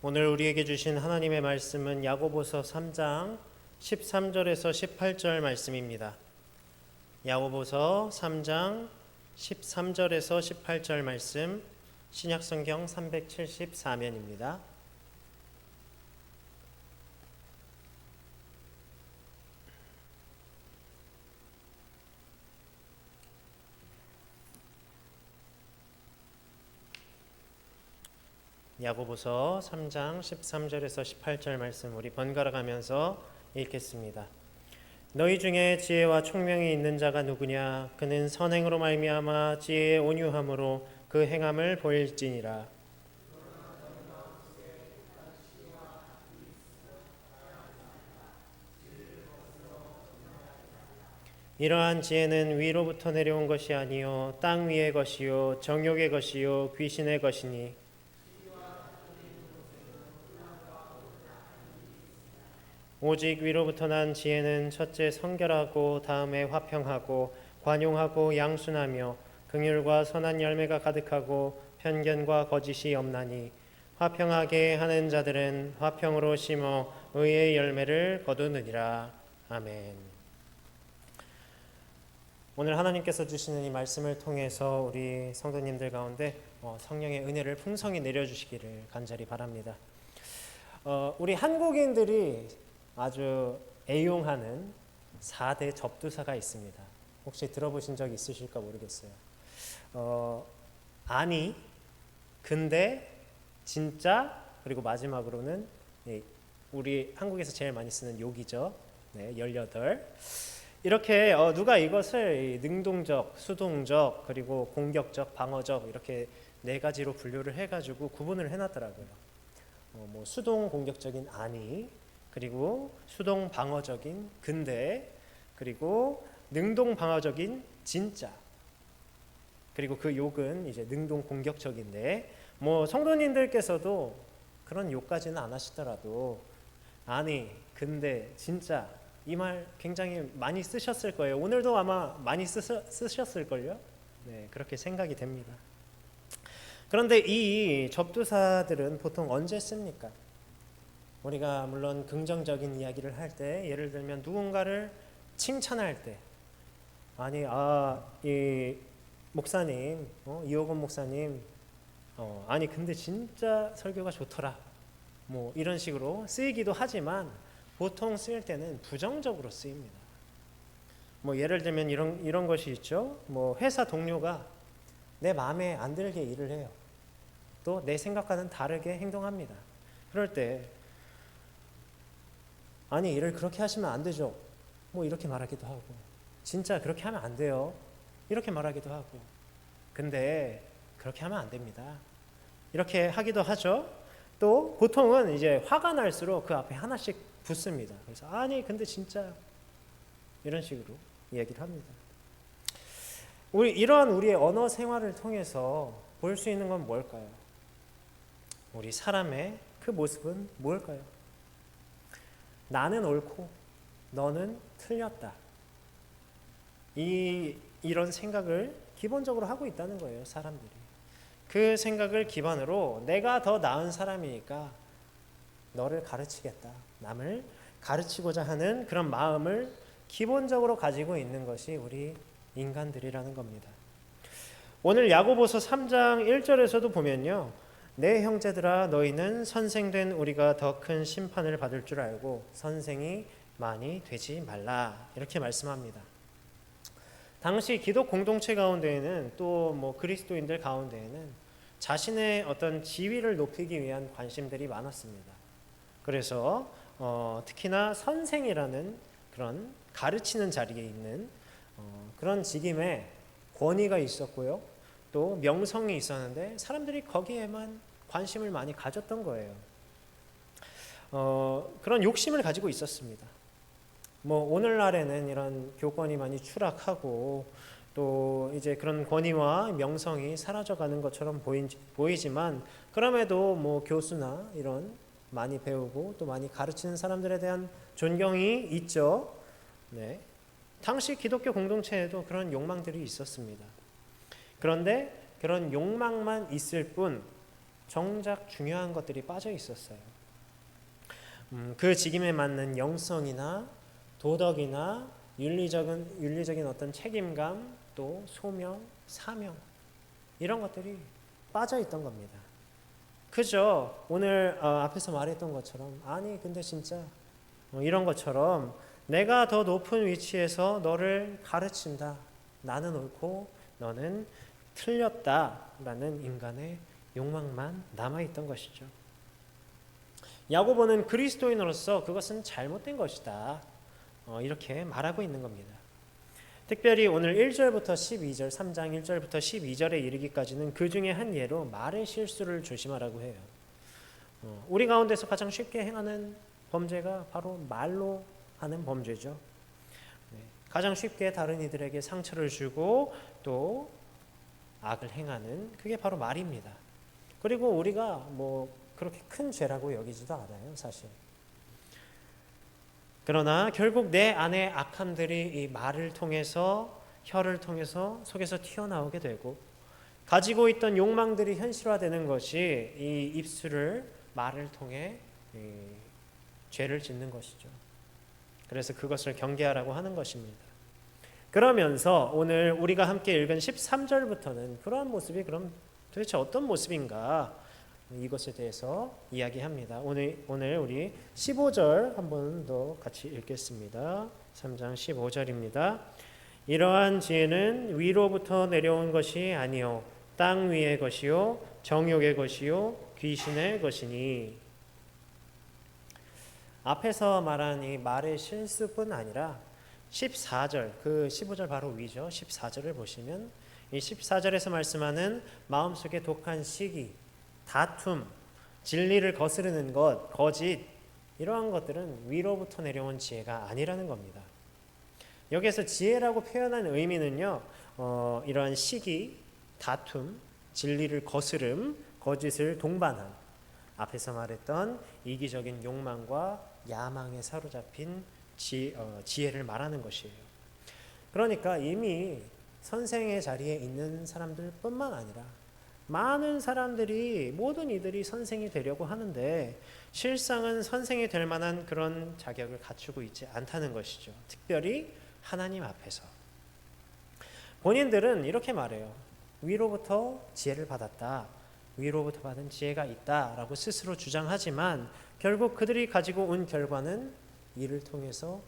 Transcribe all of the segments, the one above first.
오늘 우리에게 주신 하나님의 말씀은 야고보서 3장 13절에서 18절 말씀입니다. 야고보서 3장 13절에서 18절 말씀, 신약성경 374면입니다. 야고보서 3장 13절에서 18절 말씀 우리 번갈아 가면서 읽겠습니다. 너희 중에 지혜와 총명이 있는 자가 누구냐? 그는 선행으로 말미암아 지혜의 온유함으로 그 행함을 보일지니라. 이러한 지혜는 위로부터 내려온 것이 아니요 땅 위의 것이요 정욕의 것이요 귀신의 것이니 오직 위로부터 난 지혜는 첫째 성결하고 다음에 화평하고 관용하고 양순하며 긍휼과 선한 열매가 가득하고 편견과 거짓이 없나니 화평하게 하는 자들은 화평으로 심어 의의 열매를 거두느니라. 아멘. 오늘 하나님께서 주시는 이 말씀을 통해서 우리 성도님들 가운데 성령의 은혜를 풍성히 내려주시기를 간절히 바랍니다. 우리 한국인들이 아주 애용하는 4대 접두사가 있습니다. 혹시 들어보신 적 있으실까 모르겠어요. 아니, 근데, 진짜, 그리고 마지막으로는 우리 한국에서 제일 많이 쓰는 욕이죠. 18. 이렇게 누가 이것을 능동적, 수동적, 그리고 공격적, 방어적 이렇게 4가지로 분류를 해가지고 구분을 해놨더라고요. 뭐 수동 공격적인 아니, 그리고 수동 방어적인 근데, 그리고 능동 방어적인 진짜, 그리고 그 욕은 이제 능동 공격적인데, 뭐 성도님들께서도 그런 욕까지는 안 하시더라도 아니, 근데, 진짜 이 말 굉장히 많이 쓰셨을 거예요. 오늘도 아마 많이 쓰셨을걸요. 네, 그렇게 생각이 됩니다. 그런데 이 접두사들은 보통 언제 씁니까? 우리가 물론 긍정적인 이야기를 할 때, 예를 들면 누군가를 칭찬할 때, 아니 이 목사님, 이호건 목사님, 아니 근데 진짜 설교가 좋더라, 뭐 이런 식으로 쓰이기도 하지만 보통 쓰일 때는 부정적으로 쓰입니다. 뭐 예를 들면 이런 것이 있죠. 뭐 회사 동료가 내 마음에 안 들게 일을 해요. 또 내 생각과는 다르게 행동합니다. 그럴 때 아니 일을 그렇게 하시면 안 되죠, 뭐 이렇게 말하기도 하고, 진짜 그렇게 하면 안 돼요, 이렇게 말하기도 하고, 근데 그렇게 하면 안 됩니다, 이렇게 하기도 하죠. 또 보통은 이제 화가 날수록 그 앞에 하나씩 붙습니다. 그래서 아니 근데 진짜 이런 식으로 얘기를 합니다. 이러한 우리의 언어 생활을 통해서 볼 수 있는 건 뭘까요? 우리 사람의 그 모습은 뭘까요? 나는 옳고 너는 틀렸다, 이런 생각을 기본적으로 하고 있다는 거예요. 사람들이 그 생각을 기반으로 내가 더 나은 사람이니까 너를 가르치겠다, 남을 가르치고자 하는 그런 마음을 기본적으로 가지고 있는 것이 우리 인간들이라는 겁니다. 오늘 야고보서 3장 1절에서도 보면요, 내 형제들아 너희는 선생된 우리가 더 큰 심판을 받을 줄 알고 선생이 많이 되지 말라, 이렇게 말씀합니다. 당시 기독 공동체 가운데에는 또 뭐 그리스도인들 가운데에는 자신의 어떤 지위를 높이기 위한 관심들이 많았습니다. 그래서 특히나 선생이라는 그런 가르치는 자리에 있는 그런 직임에 권위가 있었고요, 또 명성이 있었는데 사람들이 거기에만 관심을 많이 가졌던 거예요. 그런 욕심을 가지고 있었습니다. 뭐 오늘날에는 이런 교권이 많이 추락하고 또 이제 그런 권위와 명성이 사라져가는 것처럼 보이지만, 그럼에도 뭐 교수나 이런 많이 배우고 또 많이 가르치는 사람들에 대한 존경이 있죠. 네. 당시 기독교 공동체에도 그런 욕망들이 있었습니다. 그런데 그런 욕망만 있을 뿐 정작 중요한 것들이 빠져 있었어요. 그 직임에 맞는 영성이나 도덕이나 윤리적인 어떤 책임감, 또 소명, 사명, 이런 것들이 빠져 있던 겁니다. 그죠? 오늘 앞에서 말했던 것처럼, 아니 근데 진짜 이런 것처럼 내가 더 높은 위치에서 너를 가르친다. 나는 옳고 너는 틀렸다라는 인간의 욕망만 남아있던 것이죠. 야고보는 그리스도인으로서 그것은 잘못된 것이다, 이렇게 말하고 있는 겁니다. 특별히 오늘 1절부터 12절, 3장 1절부터 12절에 이르기까지는 그 중에 한 예로 말의 실수를 조심하라고 해요. 우리 가운데서 가장 쉽게 행하는 범죄가 바로 말로 하는 범죄죠. 가장 쉽게 다른 이들에게 상처를 주고 또 악을 행하는, 그게 바로 말입니다. 그리고 우리가 뭐 그렇게 큰 죄라고 여기지도 않아요, 사실. 그러나 결국 내 안에 악함들이 이 말을 통해서, 혀를 통해서 속에서 튀어나오게 되고, 가지고 있던 욕망들이 현실화되는 것이 이 입술을, 말을 통해 죄를 짓는 것이죠. 그래서 그것을 경계하라고 하는 것입니다. 그러면서 오늘 우리가 함께 읽은 13절부터는 그러한 모습이 그럼 도대체 어떤 모습인가, 이것에 대해서 이야기합니다. 오늘 우리 15절 한 번 더 같이 읽겠습니다. 3장 15절입니다. 이러한 지혜는 위로부터 내려온 것이 아니요 땅 위의 것이요 정욕의 것이요 귀신의 것이니. 앞에서 말한 이 말의 실수뿐 아니라 14절, 그 15절 바로 위죠. 14절을 보시면 이 14절에서 말씀하는 마음속에 독한 시기, 다툼, 진리를 거스르는 것, 거짓, 이러한 것들은 위로부터 내려온 지혜가 아니라는 겁니다. 여기에서 지혜라고 표현한 의미는요, 이러한 시기, 다툼, 진리를 거스름, 거짓을 동반한, 앞에서 말했던 이기적인 욕망과 야망에 사로잡힌 지혜를 말하는 것이에요. 그러니까 이미 선생의 자리에 있는 사람들뿐만 아니라 많은 사람들이, 모든 이들이 선생이 되려고 하는데 실상은 선생이 될 만한 그런 자격을 갖추고 있지 않다는 것이죠. 특별히 하나님 앞에서. 본인들은 이렇게 말해요. 위로부터 지혜를 받았다, 위로부터 받은 지혜가 있다라고 스스로 주장하지만 결국 그들이 가지고 온 결과는 이를 통해서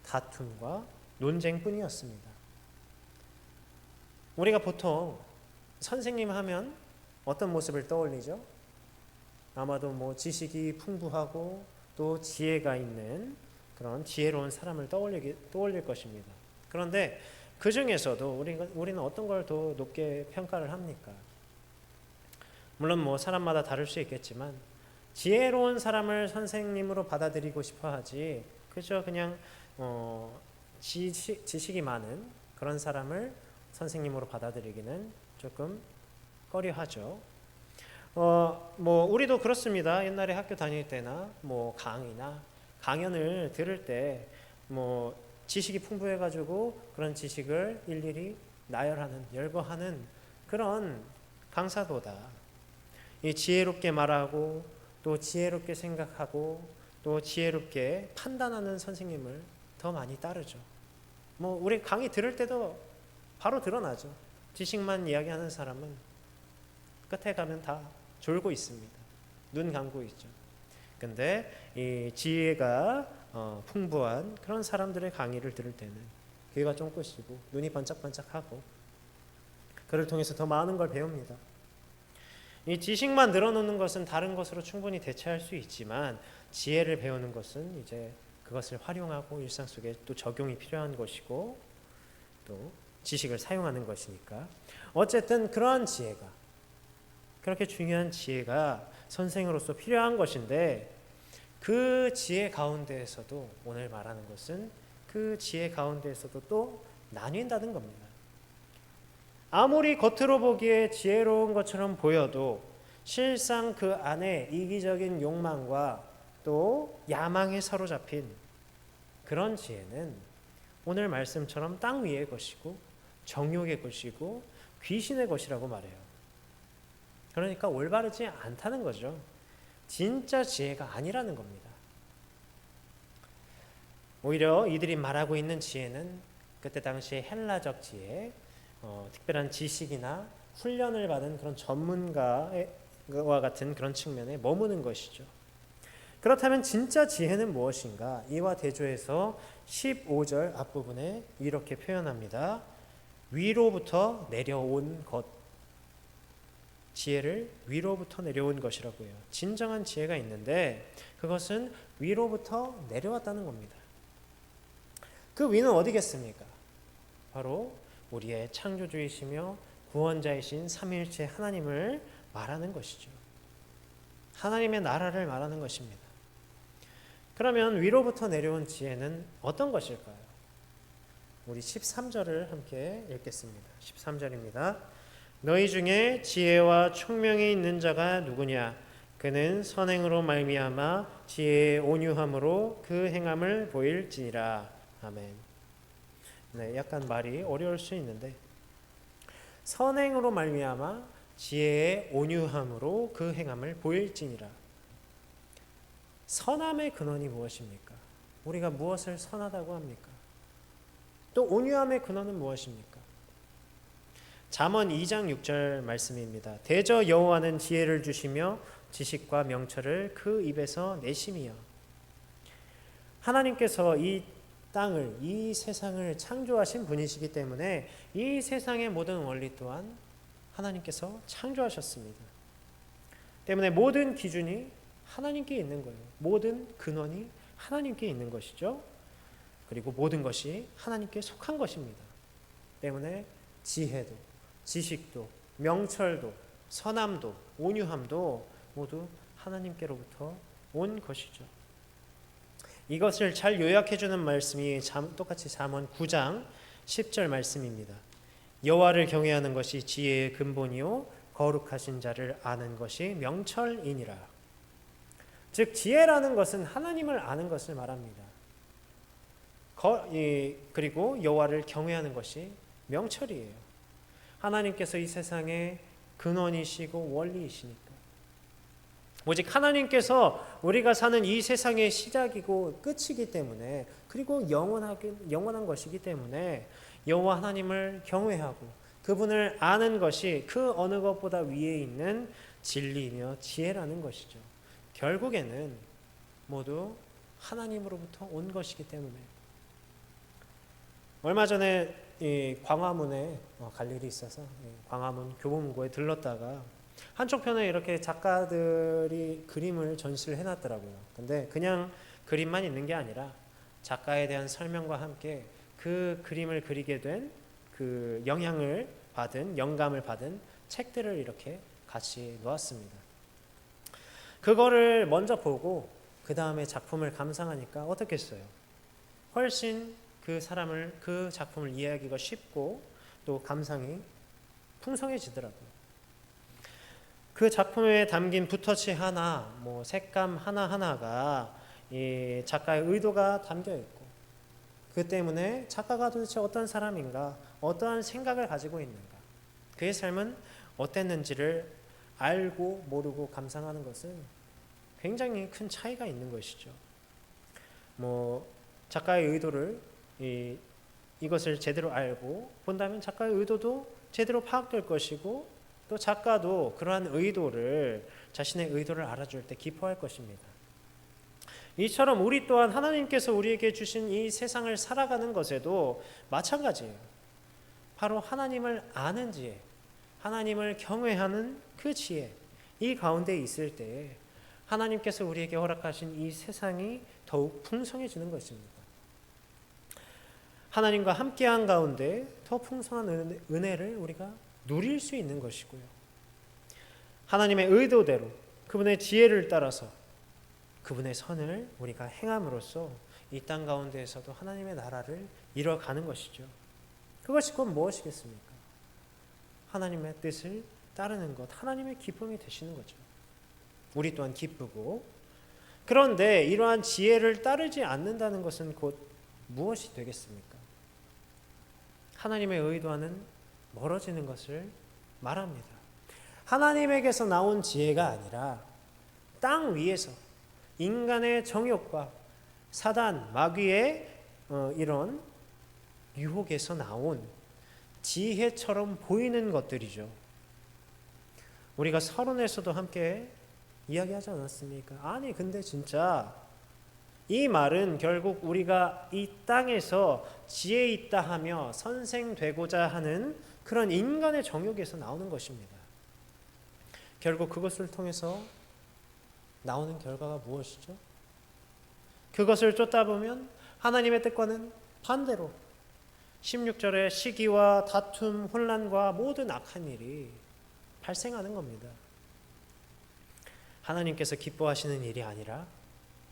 다툼과 논쟁뿐이었습니다. 우리가 보통 선생님 하면 어떤 모습을 떠올리죠? 아마도 뭐 지식이 풍부하고 또 지혜가 있는 그런 지혜로운 사람을 떠올릴 것입니다. 그런데 그 중에서도 우리는 어떤 걸 더 높게 평가를 합니까? 물론 뭐 사람마다 다를 수 있겠지만 지혜로운 사람을 선생님으로 받아들이고 싶어 하지, 그저 그냥 지식이 많은 그런 사람을 선생님으로 받아들이기는 조금 꺼려하죠. 뭐 우리도 그렇습니다. 옛날에 학교 다닐 때나 뭐 강의나 강연을 들을 때 뭐 지식이 풍부해가지고 그런 지식을 일일이 나열하는, 열거하는 그런 강사보다 이 지혜롭게 말하고 또 지혜롭게 생각하고 또 지혜롭게 판단하는 선생님을 더 많이 따르죠. 뭐 우리 강의 들을 때도 바로 드러나죠. 지식만 이야기하는 사람은 끝에 가면 다 졸고 있습니다. 눈 감고 있죠. 근데 이 지혜가 풍부한 그런 사람들의 강의를 들을 때는 귀가 쫑긋이고 눈이 번쩍번쩍하고 그를 통해서 더 많은 걸 배웁니다. 이 지식만 늘어놓는 것은 다른 것으로 충분히 대체할 수 있지만 지혜를 배우는 것은 이제 그것을 활용하고 일상 속에 또 적용이 필요한 것이고 또 지식을 사용하는 것이니까 어쨌든 그러한 지혜가, 그렇게 중요한 지혜가 선생으로서 필요한 것인데 그 지혜 가운데에서도 오늘 말하는 것은 그 지혜 가운데에서도 또 나뉜다는 겁니다. 아무리 겉으로 보기에 지혜로운 것처럼 보여도 실상 그 안에 이기적인 욕망과 또 야망에 사로잡힌 그런 지혜는 오늘 말씀처럼 땅 위의 것이고 정욕의 것이고 귀신의 것이라고 말해요. 그러니까 올바르지 않다는 거죠. 진짜 지혜가 아니라는 겁니다. 오히려 이들이 말하고 있는 지혜는 그때 당시에 헬라적 지혜, 특별한 지식이나 훈련을 받은 그런 전문가와 같은 그런 측면에 머무는 것이죠. 그렇다면 진짜 지혜는 무엇인가? 이와 대조해서 15절 앞부분에 이렇게 표현합니다. 위로부터 내려온 것. 지혜를 위로부터 내려온 것이라고 해요. 진정한 지혜가 있는데 그것은 위로부터 내려왔다는 겁니다. 그 위는 어디겠습니까? 바로 우리의 창조주이시며 구원자이신 삼위일체 하나님을 말하는 것이죠. 하나님의 나라를 말하는 것입니다. 그러면 위로부터 내려온 지혜는 어떤 것일까요? 우리 13절을 함께 읽겠습니다. 13절입니다. 너희 중에 지혜와 총명이 있는 자가 누구냐? 그는 선행으로 말미암아 지혜의 온유함으로 그 행함을 보일지니라. 아멘. 네, 약간 말이 어려울 수 있는데 선행으로 말미암아 지혜의 온유함으로 그 행함을 보일지니라. 선함의 근원이 무엇입니까? 우리가 무엇을 선하다고 합니까? 또 온유함의 근원은 무엇입니까? 잠언 2장 6절 말씀입니다. 대저 여호와는 지혜를 주시며 지식과 명철을 그 입에서 내심이여. 하나님께서 이 땅을, 이 세상을 창조하신 분이시기 때문에 이 세상의 모든 원리 또한 하나님께서 창조하셨습니다. 때문에 모든 기준이 하나님께 있는 거예요. 모든 근원이 하나님께 있는 것이죠. 그리고 모든 것이 하나님께 속한 것입니다. 때문에 지혜도, 지식도, 명철도, 선함도, 온유함도 모두 하나님께로부터 온 것이죠. 이것을 잘 요약해주는 말씀이 똑같이 잠언 9장 10절 말씀입니다. 여호와를 경외하는 것이 지혜의 근본이요 거룩하신 자를 아는 것이 명철이니라. 즉 지혜라는 것은 하나님을 아는 것을 말합니다. 그리고 여호와를 경외하는 것이 명철이에요. 하나님께서 이 세상의 근원이시고 원리이시니까. 오직 하나님께서 우리가 사는 이 세상의 시작이고 끝이기 때문에, 그리고 영원한 것이기 때문에 여호와 하나님을 경외하고 그분을 아는 것이 그 어느 것보다 위에 있는 진리이며 지혜라는 것이죠. 결국에는 모두 하나님으로부터 온 것이기 때문에. 얼마 전에 이 광화문에 갈 일이 있어서 광화문 교보문고에 들렀다가 한쪽 편에 이렇게 작가들이 그림을 전시를 해놨더라고요. 근데 그냥 그림만 있는 게 아니라 작가에 대한 설명과 함께 그 그림을 그리게 된 그 영감을 받은 책들을 이렇게 같이 놓았습니다. 그거를 먼저 보고 그 다음에 작품을 감상하니까 어떻겠어요? 훨씬 그 작품을 이해하기가 쉽고 또 감상이 풍성해지더라고요. 그 작품에 담긴 붓터치 하나, 색감 하나하나가 이 작가의 의도가 담겨 있고, 그 때문에 작가가 도대체 어떤 사람인가, 어떠한 생각을 가지고 있는가, 그의 삶은 어땠는지를 알고 모르고 감상하는 것은 굉장히 큰 차이가 있는 것이죠. 작가의 의도를 이것을 제대로 알고 본다면 작가의 의도도 제대로 파악될 것이고, 또 작가도 그러한 자신의 의도를 알아줄 때 기뻐할 것입니다. 이처럼 우리 또한 하나님께서 우리에게 주신 이 세상을 살아가는 것에도 마찬가지예요. 바로 하나님을 아는 지혜, 하나님을 경외하는 그 지혜, 이 가운데 있을 때에 하나님께서 우리에게 허락하신 이 세상이 더욱 풍성해지는 것입니다. 하나님과 함께한 가운데 더 풍성한 은혜를 우리가 누릴 수 있는 것이고요. 하나님의 의도대로 그분의 지혜를 따라서 그분의 선을 우리가 행함으로써 이 땅 가운데에서도 하나님의 나라를 이뤄가는 것이죠. 그것이 곧 무엇이겠습니까? 하나님의 뜻을 따르는 것, 하나님의 기쁨이 되시는 거죠. 우리 또한 기쁘고. 그런데 이러한 지혜를 따르지 않는다는 것은 곧 무엇이 되겠습니까? 하나님의 의도와는 멀어지는 것을 말합니다. 하나님에게서 나온 지혜가 아니라 땅 위에서 인간의 정욕과 사단, 마귀의 이런 유혹에서 나온 지혜처럼 보이는 것들이죠. 우리가 서론에서도 함께 이야기하지 않았습니까? 아니 근데 진짜 이 말은 결국 우리가 이 땅에서 지혜 있다 하며 선생되고자 하는 그런 인간의 정욕에서 나오는 것입니다. 결국 그것을 통해서 나오는 결과가 무엇이죠? 그것을 쫓다 보면 하나님의 뜻과는 반대로 16절에 시기와 다툼, 혼란과 모든 악한 일이 발생하는 겁니다. 하나님께서 기뻐하시는 일이 아니라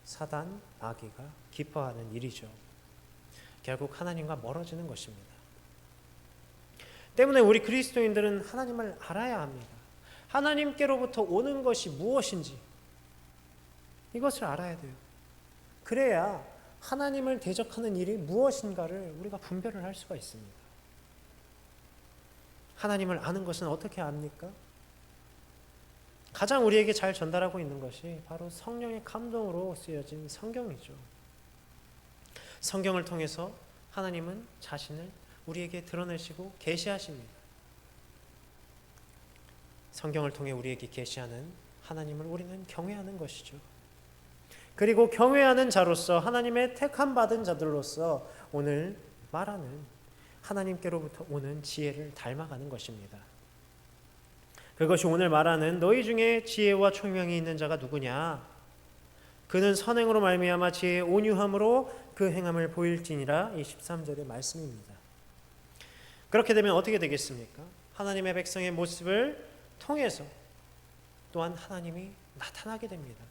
사단, 마귀가 기뻐하는 일이죠. 결국 하나님과 멀어지는 것입니다. 때문에 우리 그리스도인들은 하나님을 알아야 합니다. 하나님께로부터 오는 것이 무엇인지 이것을 알아야 돼요. 그래야 하나님을 대적하는 일이 무엇인가를 우리가 분별을 할 수가 있습니다. 하나님을 아는 것은 어떻게 압니까? 가장 우리에게 잘 전달하고 있는 것이 바로 성령의 감동으로 쓰여진 성경이죠. 성경을 통해서 하나님은 자신을 우리에게 드러내시고 계시하십니다. 성경을 통해 우리에게 계시하는 하나님을 우리는 경외하는 것이죠. 그리고 경외하는 자로서 하나님의 택함 받은 자들로서 오늘 말하는 하나님께로부터 오는 지혜를 닮아가는 것입니다. 그것이 오늘 말하는 너희 중에 지혜와 총명이 있는 자가 누구냐? 그는 선행으로 말미암아 지혜의 온유함으로 그 행함을 보일지니라. 이 13절의 말씀입니다. 그렇게 되면 어떻게 되겠습니까? 하나님의 백성의 모습을 통해서 또한 하나님이 나타나게 됩니다.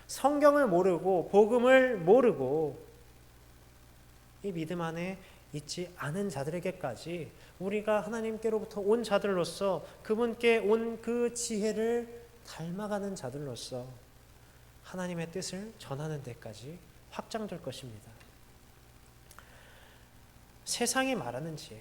성경을 모르고 복음을 모르고 이 믿음 안에 있지 않은 자들에게까지 우리가 하나님께로부터 온 자들로서 그분께 온 그 지혜를 닮아가는 자들로서 하나님의 뜻을 전하는 데까지 확장될 것입니다. 세상이 말하는 지혜,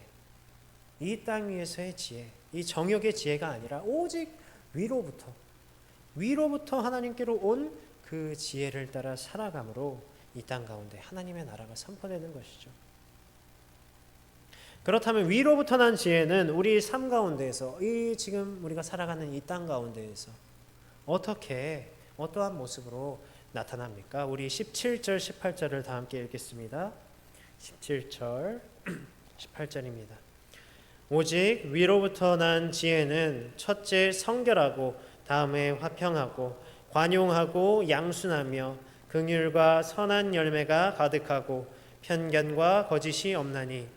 이 땅 위에서의 지혜, 이 정욕의 지혜가 아니라 오직 위로부터 하나님께로 온 그 지혜를 따라 살아감으로 이 땅 가운데 하나님의 나라가 선포되는 것이죠. 그렇다면 위로부터 난 지혜는 우리 삶 가운데에서 이 지금 우리가 살아가는 이 땅 가운데에서 어떠한 모습으로 나타납니까? 우리 17절 18절을 다 함께 읽겠습니다. 17절 18절입니다. 오직 위로부터 난 지혜는 첫째 성결하고 다음에 화평하고 관용하고 양순하며 긍휼과 선한 열매가 가득하고 편견과 거짓이 없나니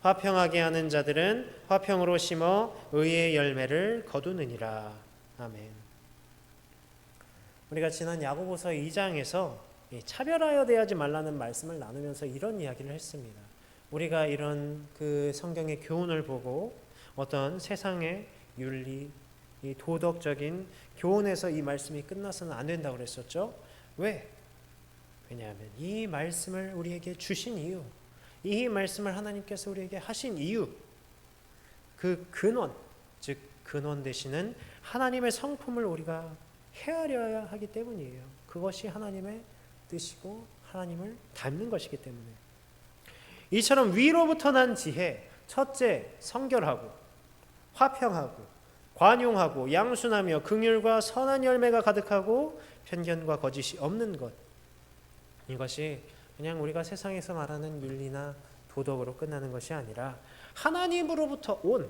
화평하게 하는 자들은 화평으로 심어 의의 열매를 거두느니라. 아멘. 우리가 지난 야고보서 2장에서 차별하여 대하지 말라는 말씀을 나누면서 이런 이야기를 했습니다. 우리가 이런 그 성경의 교훈을 보고 어떤 세상의 윤리, 이 도덕적인 교훈에서 이 말씀이 끝나서는 안 된다고 그랬었죠. 왜? 왜냐하면 이 말씀을 우리에게 주신 이유, 이 말씀을 하나님께서 우리에게 하신 이유, 그 근원, 즉 근원 되시는 하나님의 성품을 우리가 헤아려야 하기 때문이에요. 그것이 하나님의 뜻이고 하나님을 닮는 것이기 때문에. 이처럼 위로부터 난 지혜, 첫째 성결하고 화평하고 관용하고 양순하며 긍휼과 선한 열매가 가득하고 편견과 거짓이 없는 것, 이것이 그냥 우리가 세상에서 말하는 윤리나 도덕으로 끝나는 것이 아니라 하나님으로부터 온,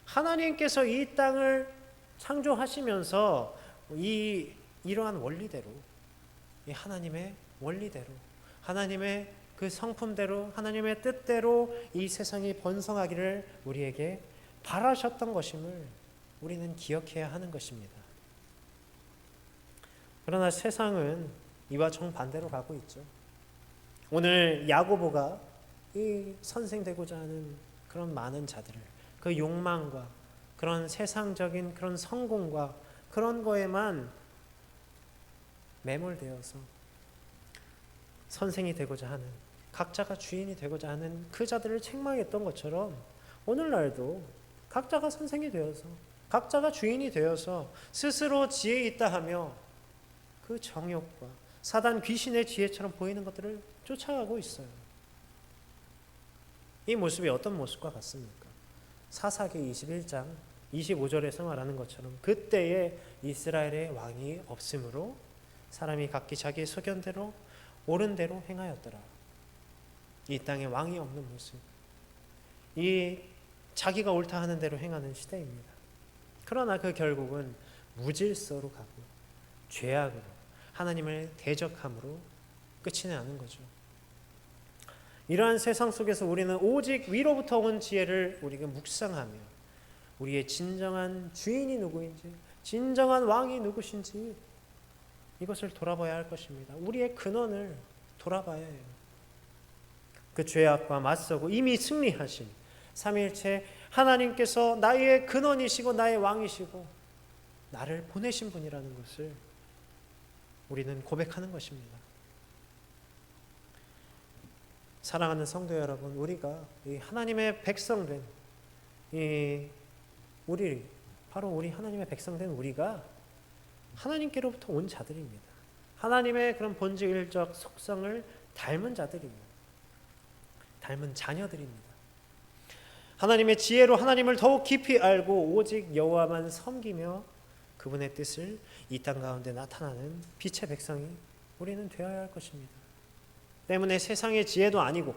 하나님께서 이 땅을 창조하시면서 이러한 원리대로, 이 하나님의 원리대로, 하나님의 그 성품대로, 하나님의 뜻대로 이 세상이 번성하기를 우리에게 바라셨던 것임을 우리는 기억해야 하는 것입니다. 그러나 세상은 이와 정반대로 가고 있죠. 오늘 야고보가 이 선생되고자 하는 그런 많은 자들을, 그 욕망과 그런 세상적인 그런 성공과 그런 거에만 매몰되어서 선생이 되고자 하는, 각자가 주인이 되고자 하는 그 자들을 책망했던 것처럼 오늘날도 각자가 선생이 되어서 각자가 주인이 되어서 스스로 지혜 있다 하며 그 정욕과 사단 귀신의 지혜처럼 보이는 것들을 쫓아가고 있어요. 이 모습이 어떤 모습과 같습니까? 사사기 21장 25절에서 말하는 것처럼 그때에 이스라엘의 왕이 없으므로 사람이 각기 자기 소견대로 옳은 대로 행하였더라. 이 땅에 왕이 없는 모습, 이 자기가 옳다 하는 대로 행하는 시대입니다. 그러나 그 결국은 무질서로 가고 죄악으로 하나님을 대적함으로 끝이 나는 거죠. 이러한 세상 속에서 우리는 오직 위로부터 온 지혜를 우리가 묵상하며 우리의 진정한 주인이 누구인지, 진정한 왕이 누구신지 이것을 돌아봐야 할 것입니다. 우리의 근원을 돌아봐야 해요. 그 죄악과 맞서고 이미 승리하신 삼위일체 하나님께서 나의 근원이시고 나의 왕이시고 나를 보내신 분이라는 것을 우리는 고백하는 것입니다. 사랑하는 성도 여러분, 우리가 이 하나님의 백성된 바로 우리 하나님의 백성된 우리가 하나님께로부터 온 자들입니다. 하나님의 그런 본질적 속성을 닮은 자들입니다. 닮은 자녀들입니다. 하나님의 지혜로 하나님을 더욱 깊이 알고 오직 여호와만 섬기며 그분의 뜻을 이 땅 가운데 나타나는 빛의 백성이 우리는 되어야 할 것입니다. 때문에 세상의 지혜도 아니고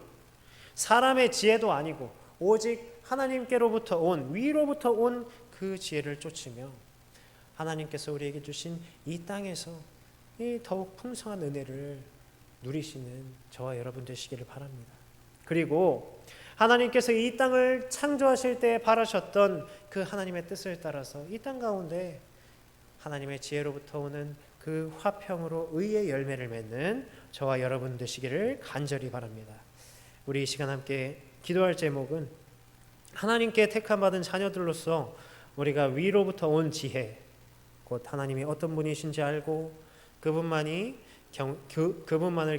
사람의 지혜도 아니고 오직 하나님께로부터 온, 위로부터 온 그 지혜를 쫓으며 하나님께서 우리에게 주신 이 땅에서 이 더욱 풍성한 은혜를 누리시는 저와 여러분 되시기를 바랍니다. 그리고 하나님께서 이 땅을 창조하실 때 바라셨던 그 하나님의 뜻을 따라서 이 땅 가운데 하나님의 지혜로부터 오는 그 화평으로 의의 열매를 맺는 저와 여러분 되시기를 간절히 바랍니다. 우리 이 시간 함께 기도할 제목은 하나님께 택함받은 자녀들로서 우리가 위로부터 온 지혜, 곧 하나님이 어떤 분이신지 알고 그분만을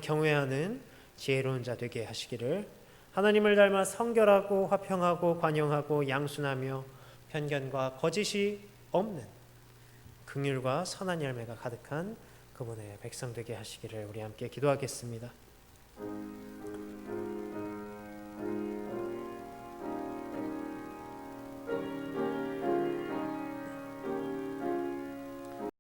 경외하는 지혜로운 자 되게 하시기를, 하나님을 닮아 성결하고 화평하고 관용하고 양순하며 편견과 거짓이 없는 긍휼과 선한 열매가 가득한 그분의 백성 되게 하시기를 우리 함께 기도하겠습니다.